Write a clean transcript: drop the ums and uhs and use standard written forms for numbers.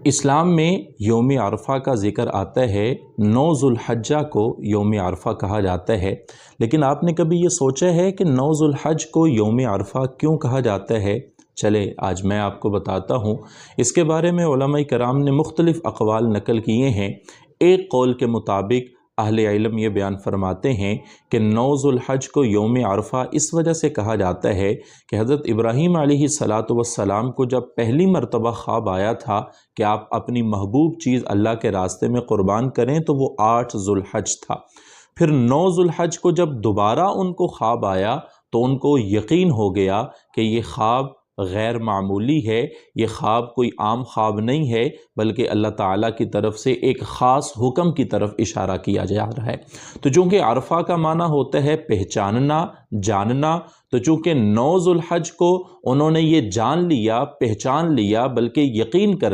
اسلام میں یوم عرفہ کا ذکر آتا ہے، 9 ذو الحجہ کو یوم عرفہ کہا جاتا ہے، لیکن آپ نے کبھی یہ سوچا ہے کہ 9 ذو الحج کو یوم عرفہ کیوں کہا جاتا ہے؟ چلے آج میں آپ کو بتاتا ہوں۔ اس کے بارے میں علماء کرام نے مختلف اقوال نقل کیے ہیں۔ ایک قول کے مطابق اہل علم یہ بیان فرماتے ہیں کہ 9 ذو الحج کو یوم عرفہ اس وجہ سے کہا جاتا ہے کہ حضرت ابراہیم علیہ السلام کو جب پہلی مرتبہ خواب آیا تھا کہ آپ اپنی محبوب چیز اللہ کے راستے میں قربان کریں تو وہ 8 ذو الحج تھا۔ پھر 9 ذو الحج کو جب دوبارہ ان کو خواب آیا تو ان کو یقین ہو گیا کہ یہ خواب غیر معمولی ہے، یہ خواب کوئی عام خواب نہیں ہے بلکہ اللہ تعالیٰ کی طرف سے ایک خاص حکم کی طرف اشارہ کیا جا رہا ہے۔ تو چونکہ عرفہ کا معنی ہوتا ہے پہچاننا، جاننا، تو چونکہ 9 ذو الحج کو انہوں نے یہ جان لیا، پہچان لیا، بلکہ یقین کر